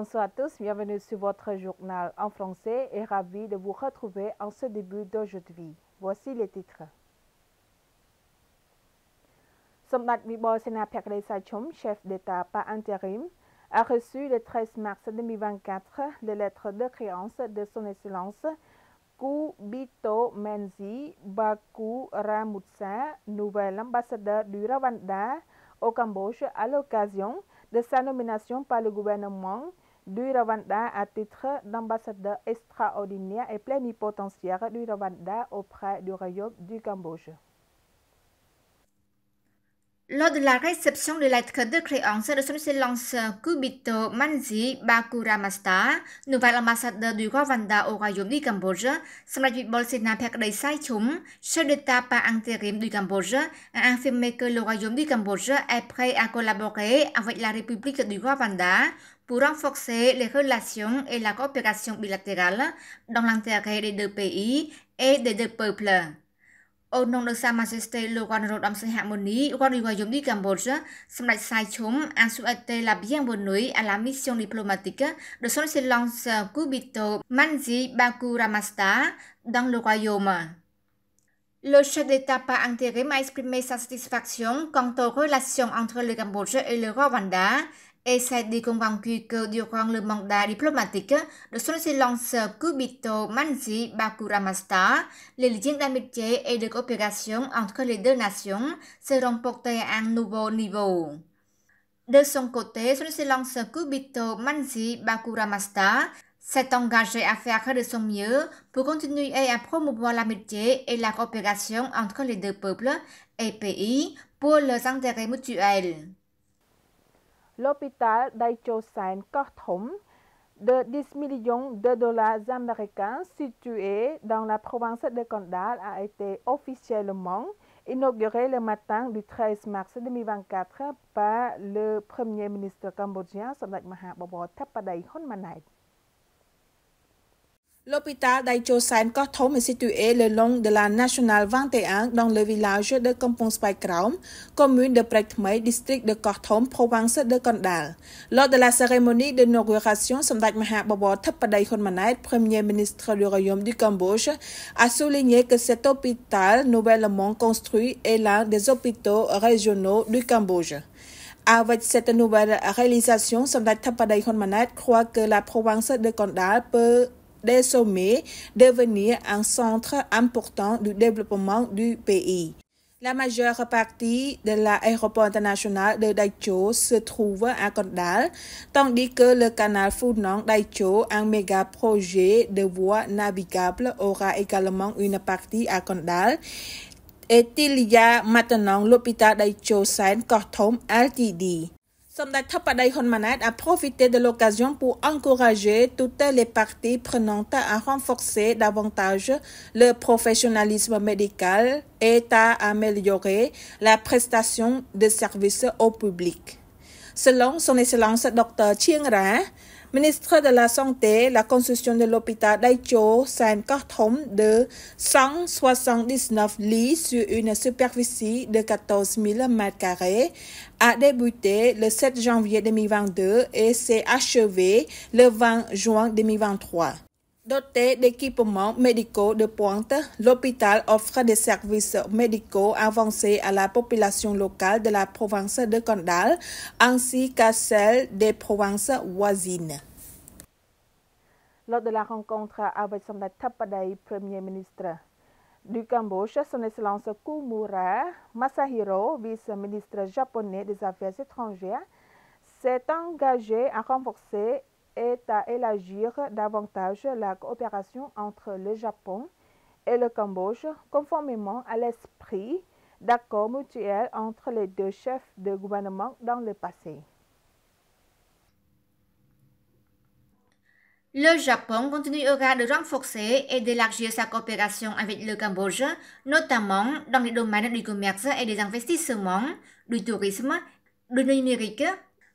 Bonsoir à tous, bienvenue sur votre journal en français et ravi de vous retrouver en ce début d'aujourd'hui. Voici les titres. Somdat Vibor Sena Pekre Sachum, chef d'État par intérim, a reçu le 13 mars 2024 les lettres de créance de son Excellence Kubito Menzi Bakuramutsa, nouvel ambassadeur du Rwanda au Cambodge à l'occasion de sa nomination par le gouvernement du Rwanda à titre d'ambassadeur extraordinaire et plénipotentiaire du Rwanda auprès du Royaume du Cambodge. Lors de la réception de lettres de créance de son Excellence Kubito Manzi Bakuramasta, nouvel ambassadeur du Rwanda au Royaume du Cambodge, Samdech Vibor Sena Pekre Sachum, chef d'État par intérim du Cambodge, a affirmé que le Royaume du Cambodge est prêt à collaborer avec la République du Rwanda pour renforcer les relations et la coopération bilatérale dans l'intérêt des deux pays et des deux peuples. Au nom de Sa Majesté le roi Norodom Sihamoni, roi du Royaume du Cambodge, Samdech Sachum a souhaité la bienvenue à la mission diplomatique de son Excellence Kubito Manzi Bakuramasta dans le Royaume. Le chef d'État par intérim a exprimé sa satisfaction quant aux relations entre le Cambodge et le Rwanda et s'est dit convaincu que durant le mandat diplomatique de son Excellence Kubito Manzi Bakuramasta, les liens d'amitié et de coopération entre les deux nations seront portés à un nouveau niveau. De son côté, son Excellence Kubito Manzi Bakuramasta s'est engagé à faire de son mieux pour continuer à promouvoir l'amitié et la coopération entre les deux peuples et pays pour leurs intérêts mutuels. L'hôpital Daicho San Korthom de 10 millions de dollars américains situé dans la province de Kondal a été officiellement inauguré le matin du 13 mars 2024 par le Premier ministre cambodgien Samdech Mahabobor Theppaday Honmanait. L'hôpital Daicho San Korthom est situé le long de la Nationale 21 dans le village de Kampong Spai Kraum, commune de Prekthmei, district de Korthom, province de Kondal. Lors de la cérémonie d'inauguration, Samdech Mahabobor Theppaday Honmanait, Premier ministre du Royaume du Cambodge, a souligné que cet hôpital nouvellement construit est l'un des hôpitaux régionaux du Cambodge. Avec cette nouvelle réalisation, Samdech Theppaday Honmanait croit que la province de Kondal peut désormais devenir un centre important du développement du pays. La majeure partie de l'aéroport international de Daicho se trouve à Kondal, tandis que le canal Phu Nong Daicho, un méga projet de voie navigable, aura également une partie à Kondal. Et il y a maintenant l'hôpital Daicho San Korthom Ltd. Samdech Theppaday Honmanait a profité de l'occasion pour encourager toutes les parties prenantes à renforcer davantage le professionnalisme médical et à améliorer la prestation de services au public. Selon son Excellence Dr Chieng Ra, ministre de la Santé, la construction de l'hôpital Daicho San Korthom de 179 lits sur une superficie de 14 000 m² a débuté le 7 janvier 2022 et s'est achevé le 20 juin 2023. Doté d'équipements médicaux de pointe, l'hôpital offre des services médicaux avancés à la population locale de la province de Kondal ainsi qu'à celle des provinces voisines. Lors de la rencontre avec Samdech Theppaday, Premier ministre du Cambodge, son Excellence Kumura Masahiro, vice-ministre japonais des Affaires étrangères, s'est engagé à renforcer et à élargir davantage la coopération entre le Japon et le Cambodge, conformément à l'esprit d'accord mutuel entre les deux chefs de gouvernement dans le passé. Le Japon continuera de renforcer et d'élargir sa coopération avec le Cambodge, notamment dans les domaines du commerce et des investissements, du tourisme, du numérique,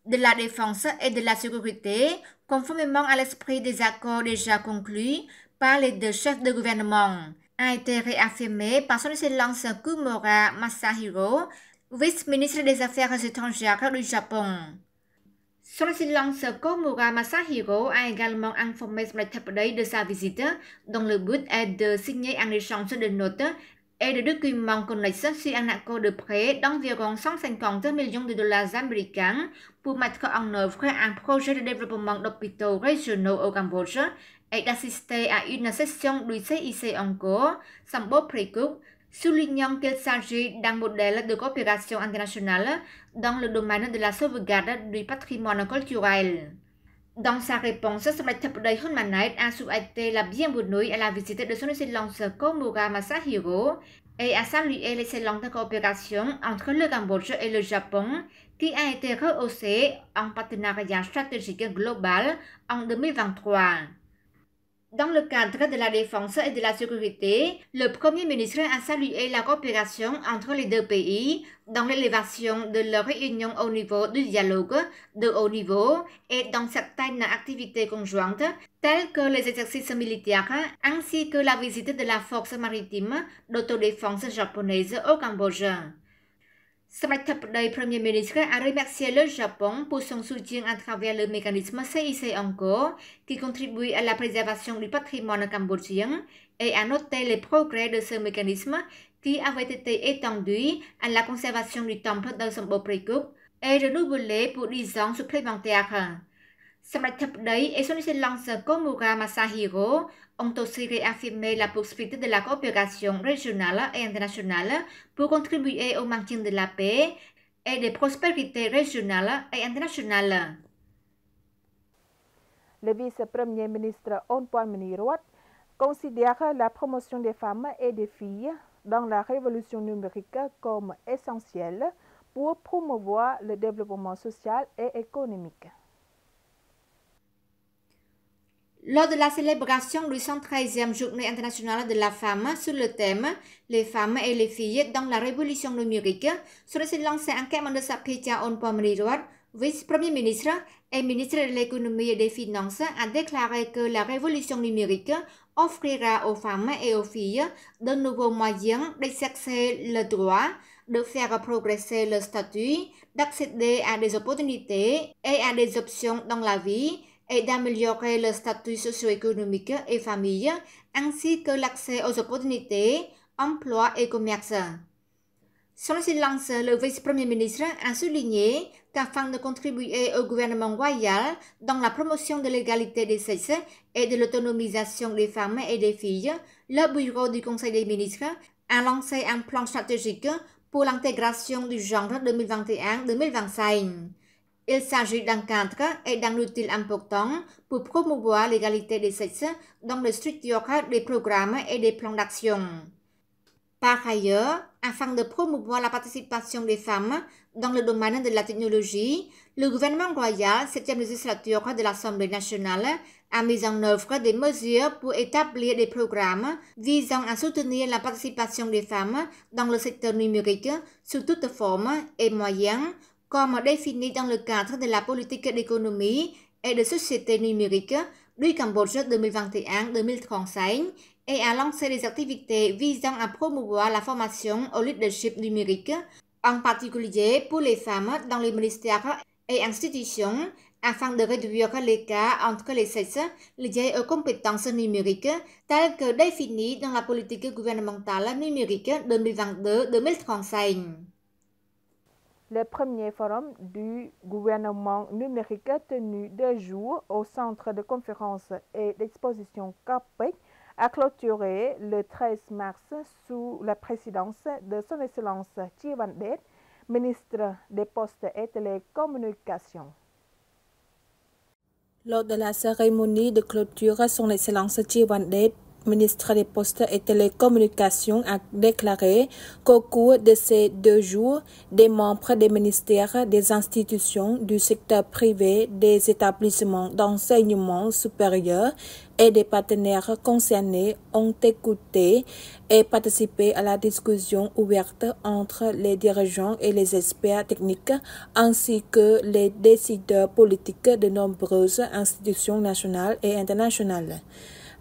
de la défense et de la sécurité, conformément à l'esprit des accords déjà conclus par les deux chefs de gouvernement, a été réaffirmé par son Excellence Kumura Masahiro, vice-ministre des Affaires étrangères du Japon. Son Excellence Komura Masahiro a également informé Smriti de sa visite, dont le but est de signer un échange de notes et de documents connexes sur un accord de prêt d'environ 150 millions de dollars américains pour mettre en œuvre un projet de développement d'hôpitaux régionaux au Cambodge et d'assister à une session du CIC en cours, Sambo Precook, soulignant qu'il s'agit d'un modèle de coopération internationale dans le domaine de la sauvegarde du patrimoine culturel. Dans sa réponse, Smriti Hunmanait a souhaité la bienvenue à la visite de son Excellence Komura Masahiro et a salué l'excellente coopération entre le Cambodge et le Japon qui a été rehaussée en partenariat stratégique global en 2023. Dans le cadre de la défense et de la sécurité, le Premier ministre a salué la coopération entre les deux pays dans l'élévation de leurs réunions au niveau du dialogue de haut niveau et dans certaines activités conjointes telles que les exercices militaires ainsi que la visite de la force maritime d'autodéfense japonaise au Cambodge. Smriti Premier ministre a remercié le Japon pour son soutien à travers le mécanisme CIC en cours qui contribue à la préservation du patrimoine cambodgien et a noté les progrès de ce mécanisme qui avait été étendu à la conservation du temple de Sambo Precook et renouvelé pour 10 ans supplémentaires. Smriti et son Excellence Komura Masahiro ont aussi réaffirmé la poursuite de la coopération régionale et internationale pour contribuer au maintien de la paix et de prospérité régionale et internationale. Le vice-premier ministre Onpon Miniruat considère la promotion des femmes et des filles dans la révolution numérique comme essentielle pour promouvoir le développement social et économique. Lors de la célébration du 113e Journée internationale de la femme sur le thème « Les femmes et les filles dans la révolution numérique », son Excellence Angkep Mendesak Phicha Onpon Miniruat, vice-premier ministre et ministre de l'économie et des finances, a déclaré que la révolution numérique offrira aux femmes et aux filles de nouveaux moyens d'exercer le droit, de faire progresser le statut, d'accéder à des opportunités et à des options dans la vie, et d'améliorer le statut socio-économique et famille, ainsi que l'accès aux opportunités, emploi et commerce. Son Excellence, le vice-premier ministre, a souligné qu'afin de contribuer au gouvernement royal dans la promotion de l'égalité des sexes et de l'autonomisation des femmes et des filles, le bureau du Conseil des ministres a lancé un plan stratégique pour l'intégration du genre 2021-2025. Il s'agit d'un cadre et d'un outil important pour promouvoir l'égalité des sexes dans les structures des programmes et des plans d'action. Par ailleurs, afin de promouvoir la participation des femmes dans le domaine de la technologie, le gouvernement royal, 7e législature de l'Assemblée nationale, a mis en œuvre des mesures pour établir des programmes visant à soutenir la participation des femmes dans le secteur numérique sous toutes formes et moyens, comme défini dans le cadre de la politique d'économie et de société numérique du Cambodge 2021-2035 et a lancé des activités visant à promouvoir la formation au leadership numérique, en particulier pour les femmes dans les ministères et institutions, afin de réduire l'écart entre les sexes liés aux compétences numériques telles que définies dans la politique gouvernementale numérique 2022-2035. Le premier forum du gouvernement numérique tenu 2 jours au centre de conférences et d'exposition CAPEC a clôturé le 13 mars sous la présidence de son Excellence Chiwandet, ministre des Postes et Télécommunications. Lors de la cérémonie de clôture, son Excellence Chiwandet, ministre des Postes et Télécommunications, a déclaré qu'au cours de ces 2 jours, des membres des ministères, des institutions du secteur privé, des établissements d'enseignement supérieur et des partenaires concernés ont écouté et participé à la discussion ouverte entre les dirigeants et les experts techniques ainsi que les décideurs politiques de nombreuses institutions nationales et internationales.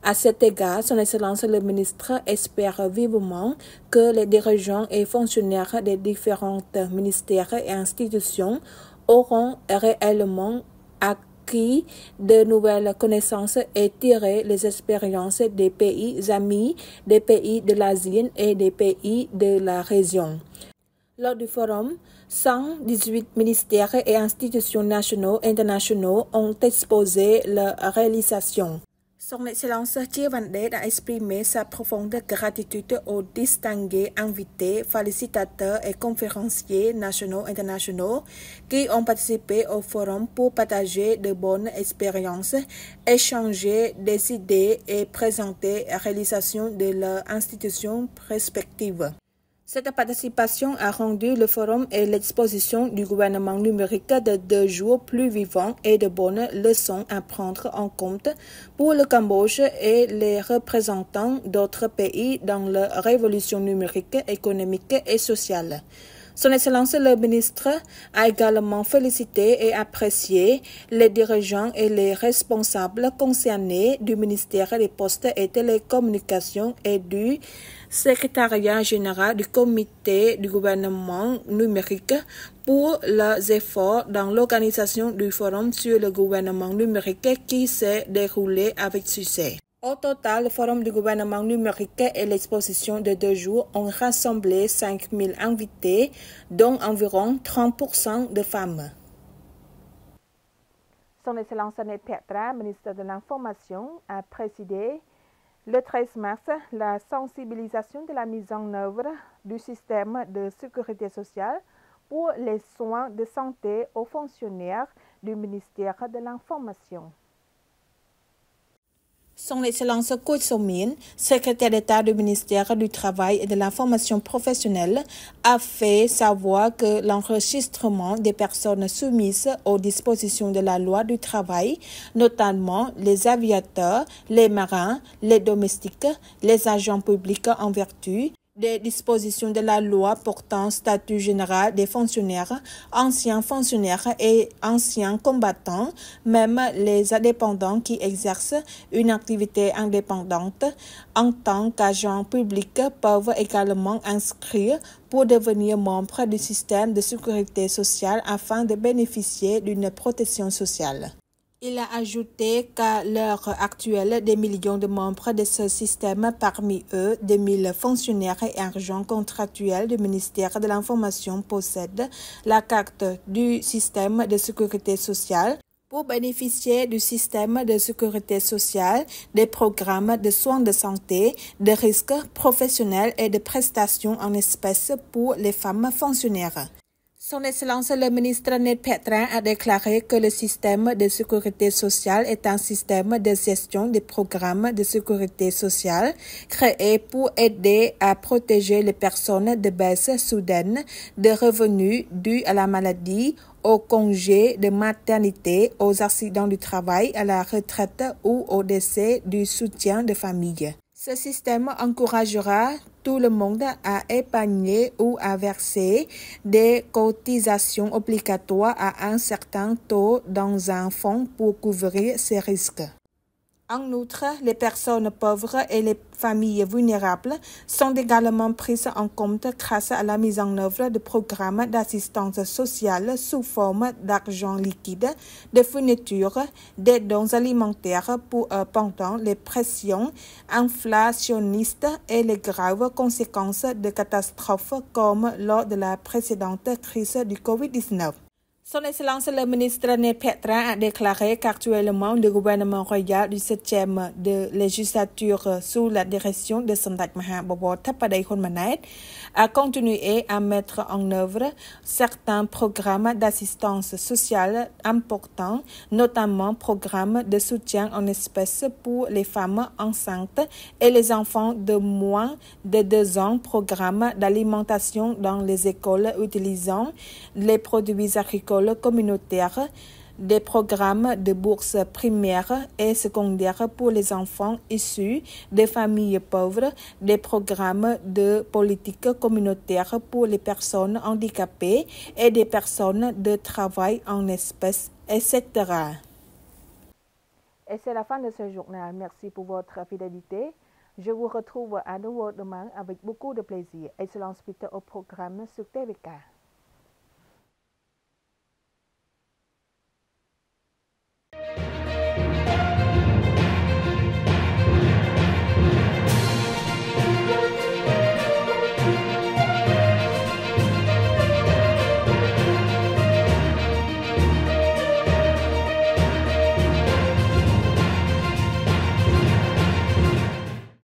À cet égard, son Excellence le ministre espère vivement que les dirigeants et fonctionnaires des différents ministères et institutions auront réellement acquis de nouvelles connaissances et tirer les expériences des pays amis, des pays de l'Asie et des pays de la région. Lors du forum, 118 ministères et institutions nationaux et internationaux ont exposé leur réalisation. Son Excellence Thierry Vandé a exprimé sa profonde gratitude aux distingués invités, facilitateurs et conférenciers nationaux et internationaux qui ont participé au forum pour partager de bonnes expériences, échanger des idées et présenter la réalisation de leurs institutions respectives. Cette participation a rendu le forum et l'exposition du gouvernement numérique de 2 jours plus vivants et de bonnes leçons à prendre en compte pour le Cambodge et les représentants d'autres pays dans leur révolution numérique, économique et sociale. Son Excellence le ministre a également félicité et apprécié les dirigeants et les responsables concernés du ministère des Postes et Télécommunications et du secrétariat général du comité du gouvernement numérique pour leurs efforts dans l'organisation du forum sur le gouvernement numérique qui s'est déroulé avec succès. Au total, le forum du gouvernement numérique et l'exposition de 2 jours ont rassemblé 5000 invités, dont environ 30% de femmes. Son Excellence Annette Petra, ministre de l'Information, a présidé le 13 mars la sensibilisation de la mise en œuvre du système de sécurité sociale pour les soins de santé aux fonctionnaires du ministère de l'Information. Son Excellence Koh So-min, secrétaire d'État du ministère du Travail et de l'Information professionnelle, a fait savoir que l'enregistrement des personnes soumises aux dispositions de la loi du travail, notamment les aviateurs, les marins, les domestiques, les agents publics en vertu des dispositions de la loi portant statut général des fonctionnaires, anciens fonctionnaires et anciens combattants, même les indépendants qui exercent une activité indépendante en tant qu'agents publics peuvent également inscrire pour devenir membres du système de sécurité sociale afin de bénéficier d'une protection sociale. Il a ajouté qu'à l'heure actuelle, des millions de membres de ce système, parmi eux, des 1000 fonctionnaires et agents contractuels du ministère de l'Information possèdent la carte du système de sécurité sociale. Pour bénéficier du système de sécurité sociale, des programmes de soins de santé, de risques professionnels et de prestations en espèces pour les femmes fonctionnaires. Son Excellence le ministre Annette Petra a déclaré que le système de sécurité sociale est un système de gestion des programmes de sécurité sociale créé pour aider à protéger les personnes de baisse soudaine de revenus dus à la maladie, au congé de maternité, aux accidents du travail, à la retraite ou au décès du soutien de famille. Ce système encouragera tout le monde à épargner ou à verser des cotisations obligatoires à un certain taux dans un fonds pour couvrir ces risques. En outre, les personnes pauvres et les familles vulnérables sont également prises en compte grâce à la mise en œuvre de programmes d'assistance sociale sous forme d'argent liquide, de fournitures, des dons alimentaires pendant les pressions inflationnistes et les graves conséquences de catastrophes comme lors de la précédente crise du Covid-19. Son Excellence le ministre Annette Petra a déclaré qu'actuellement le gouvernement royal du 7e de législature sous la direction de Samdech Maha Bobor Thapadei Hun Manet a continué à mettre en œuvre certains programmes d'assistance sociale importants, notamment programmes de soutien en espèces pour les femmes enceintes et les enfants de moins de 2 ans, programmes d'alimentation dans les écoles utilisant les produits agricoles communautaires, des programmes de bourses primaires et secondaires pour les enfants issus des familles pauvres, des programmes de politique communautaire pour les personnes handicapées et des personnes de travail en espèces, etc. Et c'est la fin de ce journal. Merci pour votre fidélité. Je vous retrouve à nouveau demain avec beaucoup de plaisir. Excellence Peter au programme sur TVK.